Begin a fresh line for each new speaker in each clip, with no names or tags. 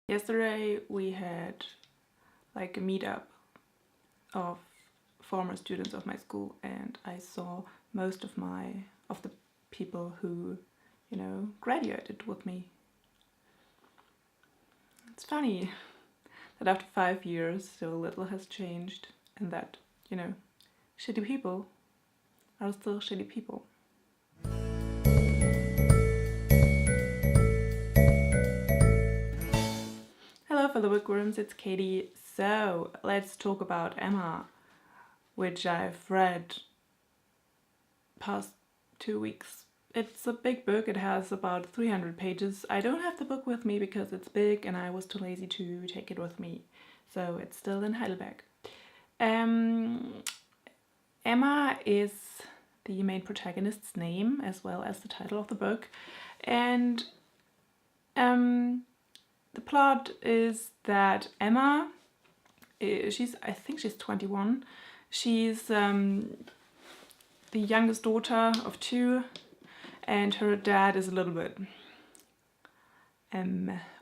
Yesterday we had like a meetup of former students of my school, and I saw most of the people who, graduated with me. It's funny that after 5 years so little has changed, and that, shitty people are still shitty people. Hello fellow bookworms, it's Katie. So let's talk about Emma, which I've read past 2 weeks. It's a big book, it has about 300 pages. I don't have the book with me because it's big and I was too lazy to take it with me. So it's still in Heidelberg. Emma is the main protagonist's name as well as the title of the book. And the plot is that Emma, I think she's 21. She's the youngest daughter of 2, and her dad is a little bit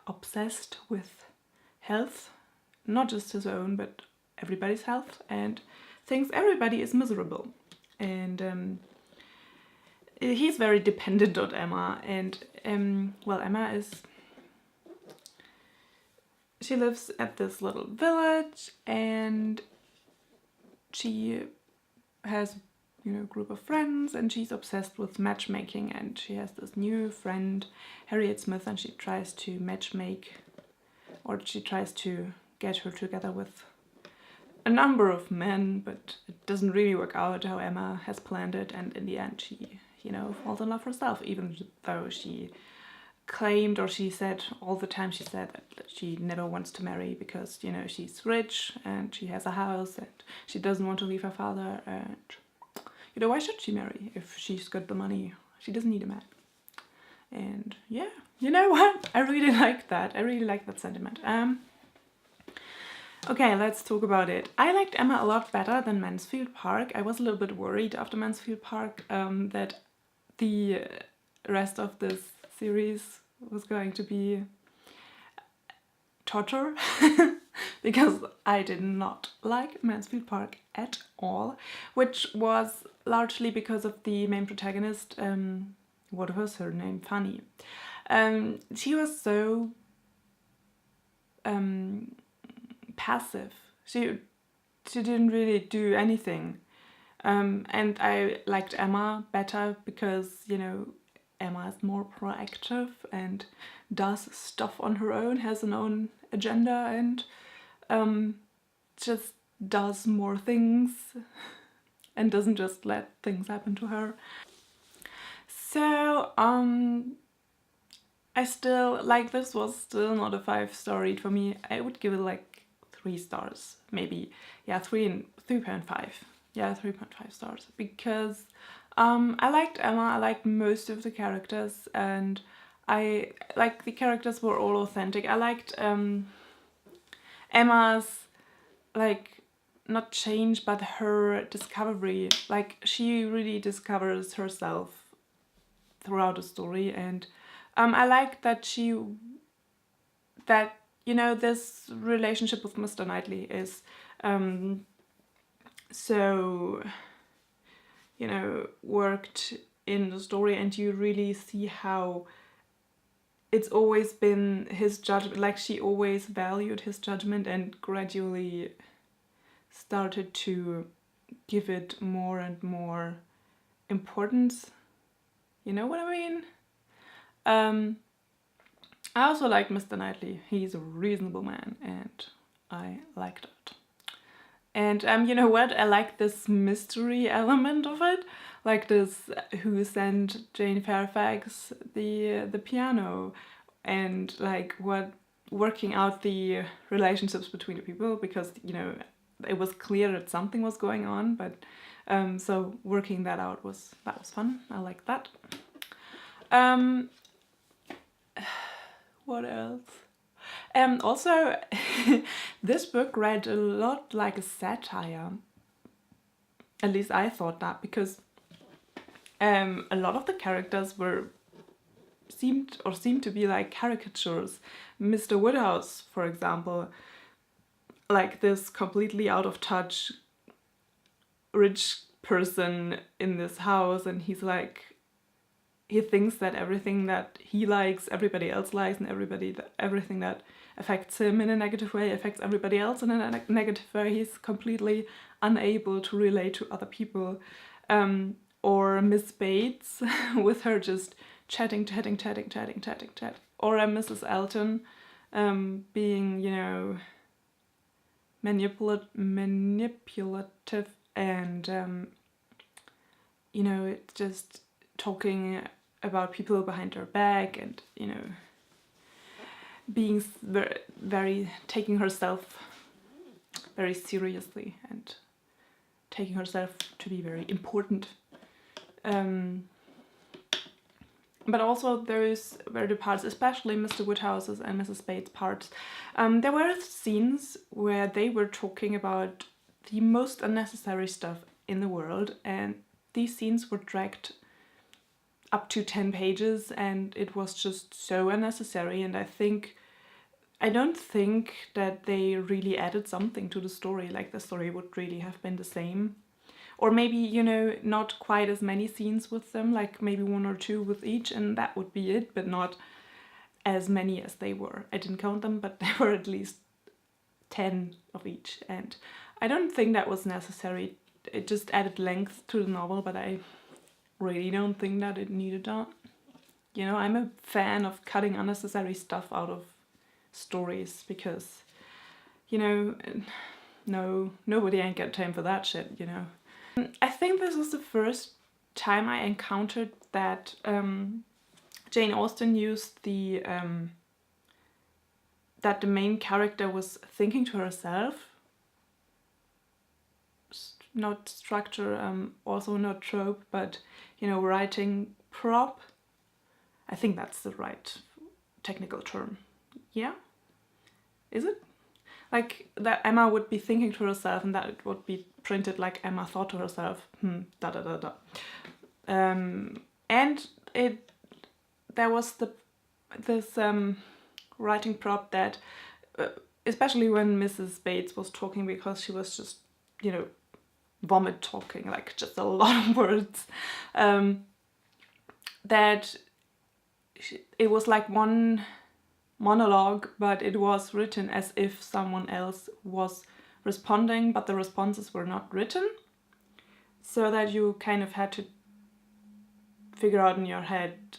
obsessed with health, not just his own, but everybody's health, and thinks everybody is miserable. And he's very dependent on Emma, and Emma she lives at this little village, and she has a group of friends, and she's obsessed with matchmaking, and she has this new friend, Harriet Smith, and she tries to get her together with a number of men, but it doesn't really work out how Emma has planned it, and in the end she, falls in love herself, even though she claimed, or she said all the time, she said that she never wants to marry because, she's rich and she has a house and she doesn't want to leave her father, and why should she marry if she's got the money? She doesn't need a man. And yeah, you know what? I really like that. I really like that sentiment. Okay, let's talk about it. I liked Emma a lot better than Mansfield Park. I was a little bit worried after Mansfield Park that the rest of this series was going to be torture because I did not like Mansfield Park at all, which was largely because of the main protagonist. What was her name? Fanny. She was so passive. She didn't really do anything, and I liked Emma better because Emma is more proactive and does stuff on her own, has an own agenda, and just does more things and doesn't just let things happen to her. So I still, this was still not a 5-star read for me. I would give it like 3 stars, maybe. Yeah, 3.5. Yeah, 3.5 stars, because I liked Emma, I liked most of the characters, and the characters were all authentic. I liked Emma's, not change, but her discovery. She really discovers herself throughout the story, and I liked that this relationship with Mr. Knightley is so worked in the story, and you really see how it's always been his judgment. She always valued his judgment and gradually started to give it more and more importance. You know what I mean? I also like Mr. Knightley. He's a reasonable man, and I liked it. And you know what? I like this mystery element of it, like this who sent Jane Fairfax the piano, and working out the relationships between the people, because it was clear that something was going on, but so working that out was fun. I like that. What else? Also, this book read a lot like a satire. At least I thought that, because a lot of the characters seemed to be like caricatures, Mr. Woodhouse, for example, like this completely out of touch rich person in this house, and he's like, he thinks that everything that he likes, everybody else likes, and everything that affects him in a negative way affects everybody else in a negative way. He's completely unable to relate to other people. Or Miss Bates with her just chatting. Or Mrs. Elton being, you know, manipulative and, you know, it's just talking about people behind their back and, you know, being very taking herself very seriously and taking herself to be very important. But also those were the parts, especially Mr. Woodhouse's and Mrs. Bates' parts. There were scenes where they were talking about the most unnecessary stuff in the world, and these scenes were dragged up to 10 pages, and it was just so unnecessary. And I don't think that they really added something to the story, like the story would really have been the same. Or maybe, you know, not quite as many scenes with them, like maybe 1 or 2 with each, and that would be it, but not as many as they were. I didn't count them, but there were at least 10 of each, and I don't think that was necessary. It just added length to the novel, but I really don't think that it needed that. You know, I'm a fan of cutting unnecessary stuff out of stories because, you know, no, nobody ain't got time for that shit, you know. I think this was the first time I encountered that Jane Austen used that the main character was thinking to herself. Not structure, also not trope, but, you know, writing prop. I think that's the right technical term. Yeah? Is it? Like that Emma would be thinking to herself and that it would be printed like Emma thought to herself. And there was this writing prop that, especially when Mrs. Bates was talking, because she was just, you know, vomit talking, like just a lot of words, that it was like one monologue, but it was written as if someone else was responding, but the responses were not written, so that you kind of had to figure out in your head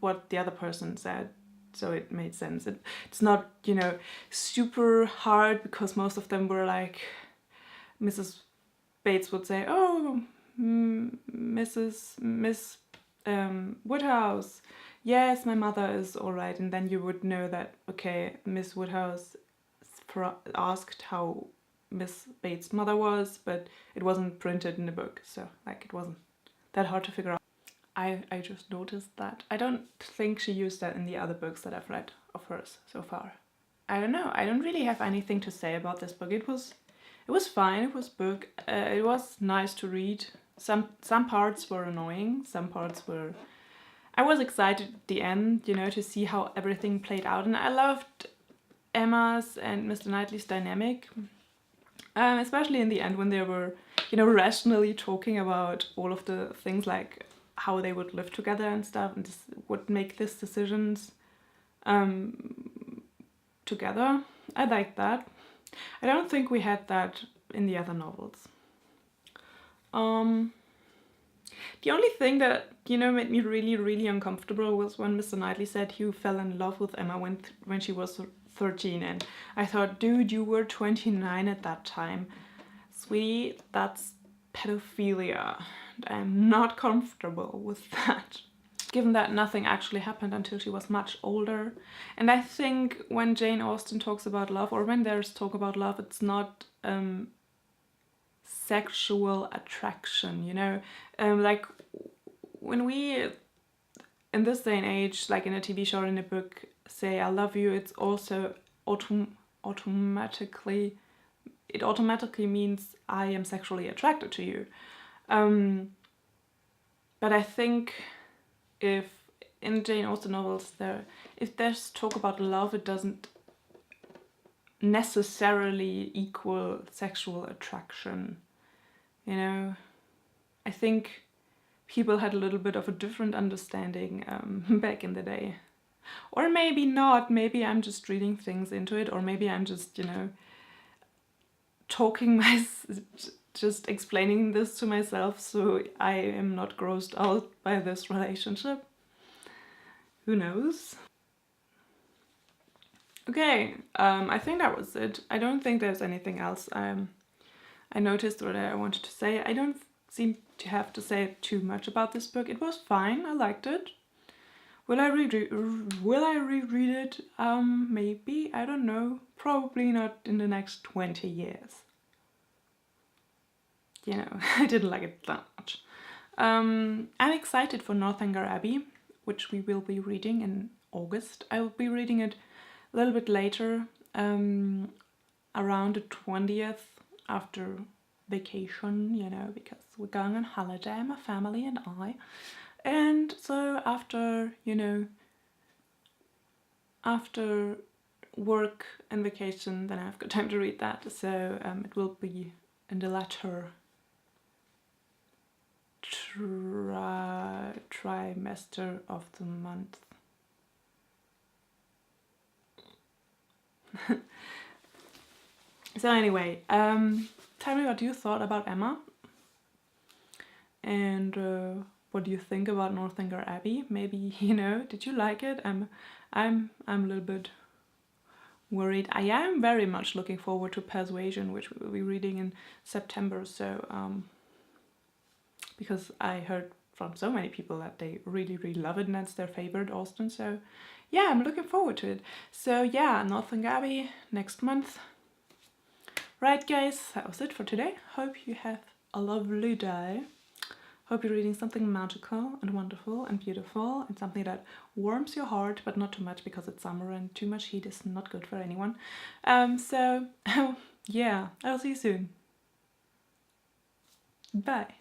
what the other person said, so it made sense. It's not, you know, super hard, because most of them were like, Mrs. Bates would say, oh, Miss Woodhouse, yes, my mother is all right, and then you would know that, okay, Miss Woodhouse asked how Miss Bates' mother was, but it wasn't printed in the book, so like it wasn't that hard to figure out. I just noticed that. I don't think she used that in the other books that I've read of hers so far. I don't know, I don't really have anything to say about this book. It was fine, it was book, it was nice to read. Some parts were annoying, some parts were... I was excited at the end, you know, to see how everything played out, and I loved Emma's and Mr. Knightley's dynamic, especially in the end when they were, you know, rationally talking about all of the things, like how they would live together and stuff, and would make these decisions together. I liked that. I don't think we had that in the other novels. The only thing that, you know, made me really, really uncomfortable was when Mr. Knightley said he fell in love with Emma when she was 13, and I thought, dude, you were 29 at that time. Sweetie, that's pedophilia. And I'm not comfortable with that. Given that nothing actually happened until she was much older. And I think when Jane Austen talks about love, or when there's talk about love, it's not sexual attraction, you know? Like when we, in this day and age, like in a TV show or in a book, say I love you, it's also automatically means I am sexually attracted to you. But I think if in Jane Austen novels, if there's talk about love, it doesn't necessarily equal sexual attraction. You know, I think people had a little bit of a different understanding back in the day. Or maybe not, maybe I'm just reading things into it, or maybe I'm just, you know, just explaining this to myself so I am not grossed out by this relationship. Who knows? Okay, I think that was it. I don't think there's anything else I noticed or that I wanted to say. I don't seem to have to say too much about this book. It was fine, I liked it. Will I reread it? Maybe, I don't know. Probably not in the next 20 years. You know, I didn't like it that much. I'm excited for Northanger Abbey, which we will be reading in August. I will be reading it a little bit later, around the 20th, after vacation, you know, because we're going on holiday, my family and I. And so after, you know, after work and vacation, then I've got time to read that. So it will be in the latter trimester of the month. So anyway, tell me what you thought about Emma, and what do you think about Northanger Abbey? Maybe, you know, did you like it? I'm a little bit worried. I am very much looking forward to Persuasion, which we will be reading in September. So because I heard from so many people that they really love it and that's their favorite Austen. So yeah, I'm looking forward to it. So yeah, Northanger Abbey next month. Right guys, that was it for today. Hope you have a lovely day. Hope you're reading something magical and wonderful and beautiful and something that warms your heart, but not too much because it's summer and too much heat is not good for anyone. So yeah, I'll see you soon. Bye.